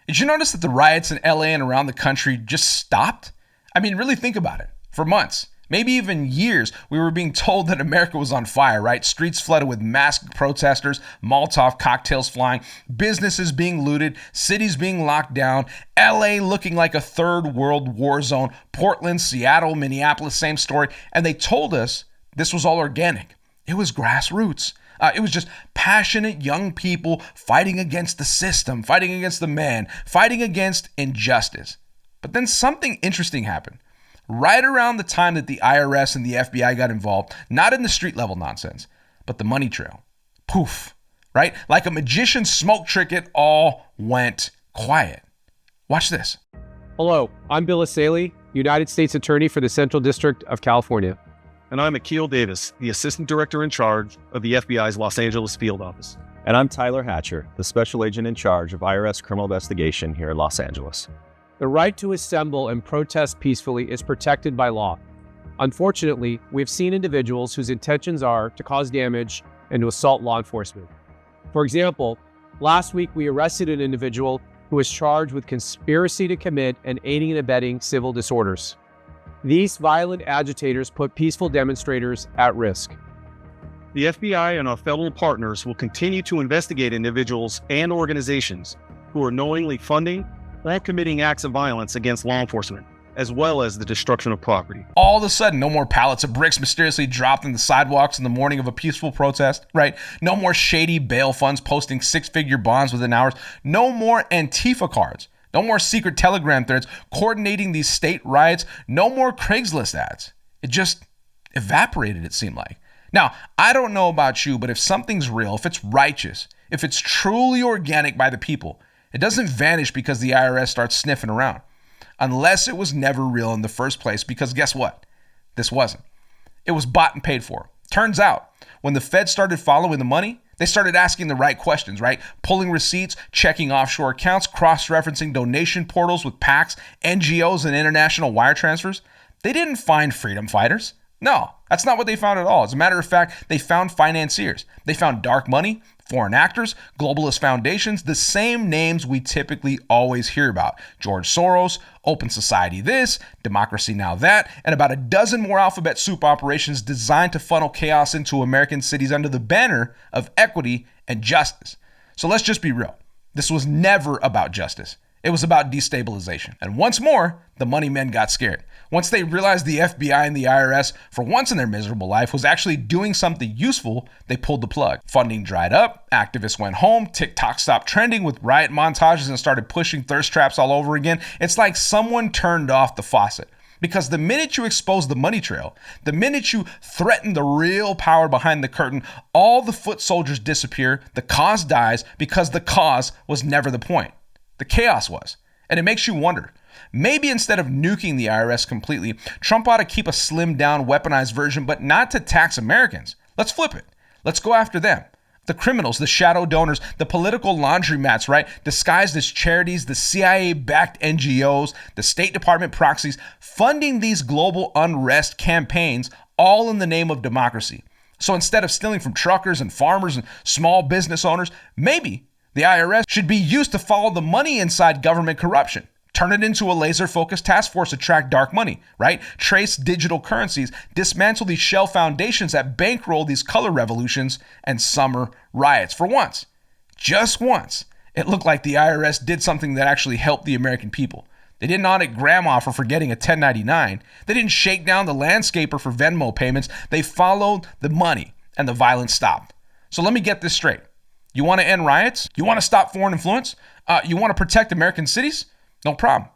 Did you notice that the riots in LA and around the country just stopped? I mean, really think about it. For months, maybe even years, we were being told that America was on fire, right? Streets flooded with masked protesters, Molotov cocktails flying, businesses being looted, cities being locked down, LA looking like a third world war zone, Portland, Seattle, Minneapolis, same story. And they told us this was all organic. It was grassroots. It was just passionate young people fighting against the system, fighting against the man, fighting against injustice. But then something interesting happened. Right around the time that the IRS and the FBI got involved, not in the street level nonsense, but the money trail. Poof, right? Like a magician's smoke trick, it all went quiet. Watch this. Hello, I'm Bill Asaley, United States Attorney for the Central District of California. And I'm Akil Davis, the Assistant Director in charge of the FBI's Los Angeles Field Office. And I'm Tyler Hatcher, the Special Agent in charge of IRS Criminal Investigation here in Los Angeles. The right to assemble and protest peacefully is protected by law. Unfortunately, we have seen individuals whose intentions are to cause damage and to assault law enforcement. For example, last week we arrested an individual who was charged with conspiracy to commit and aiding and abetting civil disorders. These violent agitators put peaceful demonstrators at risk. The FBI and our federal partners will continue to investigate individuals and organizations who are knowingly funding or committing acts of violence against law enforcement, as well as the destruction of property. All of a sudden, no more pallets of bricks mysteriously dropped in the sidewalks in the morning of a peaceful protest, right? No more shady bail funds posting six-figure bonds within hours. No more Antifa cards. No more secret Telegram threads coordinating these state riots. No more Craigslist ads. It just evaporated, it seemed like. Now, I don't know about you, but if something's real, if it's righteous, if it's truly organic by the people, it doesn't vanish because the IRS starts sniffing around. Unless it was never real in the first place, because guess what? This wasn't. It was bought and paid for. Turns out, when the Fed started following the money, they started asking the right questions, right? Pulling receipts, checking offshore accounts, cross-referencing donation portals with PACs, NGOs, and international wire transfers. They didn't find freedom fighters. No, that's not what they found at all. As a matter of fact, they found financiers. They found dark money, foreign actors, globalist foundations, the same names we typically always hear about. George Soros, Open Society this, Democracy Now! That, and about a dozen more alphabet soup operations designed to funnel chaos into American cities under the banner of equity and justice. So let's just be real. This was never about justice. It was about destabilization. And once more, the money men got scared. Once they realized the FBI and the IRS, for once in their miserable life, was actually doing something useful, they pulled the plug. Funding dried up, activists went home, TikTok stopped trending with riot montages and started pushing thirst traps all over again. It's like someone turned off the faucet. Because the minute you expose the money trail, the minute you threaten the real power behind the curtain, all the foot soldiers disappear, the cause dies because the cause was never the point. The chaos was. And it makes you wonder, maybe instead of nuking the IRS completely, Trump ought to keep a slimmed down, weaponized version, but not to tax Americans. Let's flip it. Let's go after them. The criminals, the shadow donors, the political laundromats, right? Disguised as charities, the CIA-backed NGOs, the State Department proxies, funding these global unrest campaigns, all in the name of democracy. So instead of stealing from truckers and farmers and small business owners, maybe the IRS should be used to follow the money inside government corruption. Turn it into a laser-focused task force to track dark money, right? Trace digital currencies, dismantle these shell foundations that bankroll these color revolutions and summer riots. For once, just once, it looked like the IRS did something that actually helped the American people. They didn't audit grandma for forgetting a 1099. They didn't shake down the landscaper for Venmo payments. They followed the money, and the violence stopped. So let me get this straight. You want to end riots? You want to stop foreign influence? You want to protect American cities? No problem.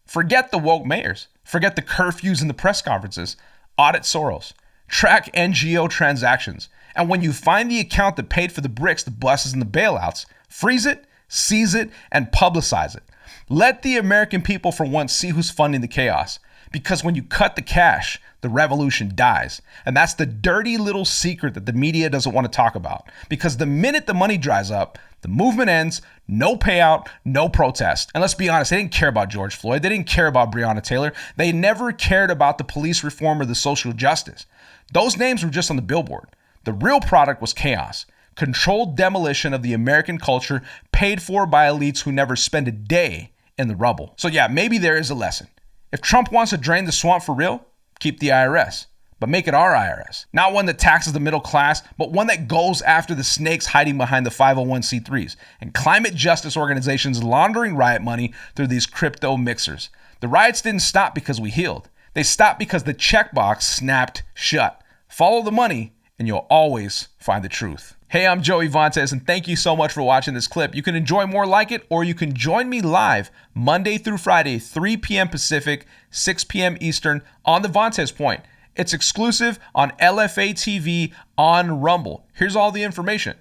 Forget the woke mayors. Forget the curfews and the press conferences. Audit Soros. Track NGO transactions. And when you find the account that paid for the bricks, the buses, and the bailouts, freeze it, seize it, and publicize it. Let the American people for once see who's funding the chaos. Because when you cut the cash, the revolution dies. And that's the dirty little secret that the media doesn't want to talk about. Because the minute the money dries up, the movement ends, no payout, no protest. And let's be honest, they didn't care about George Floyd. They didn't care about Breonna Taylor. They never cared about the police reform or the social justice. Those names were just on the billboard. The real product was chaos. controlled demolition of the American culture paid for by elites who never spend a day in the rubble. So yeah, maybe there is a lesson. If Trump wants to drain the swamp for real, keep the IRS. But make it our IRS. Not one that taxes the middle class, but one that goes after the snakes hiding behind the 501c3s and climate justice organizations laundering riot money through these crypto mixers. The riots didn't stop because we healed. They stopped because the checkbox snapped shut. Follow the money and you'll always find the truth. Hey, I'm Joey Vantes, and thank you so much for watching this clip. You can enjoy more like it, or you can join me live Monday through Friday, 3 p.m. Pacific, 6 p.m. Eastern on the Vantes Point. It's exclusive on LFA TV on Rumble. Here's all the information.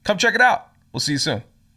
Come check it out. We'll see you soon.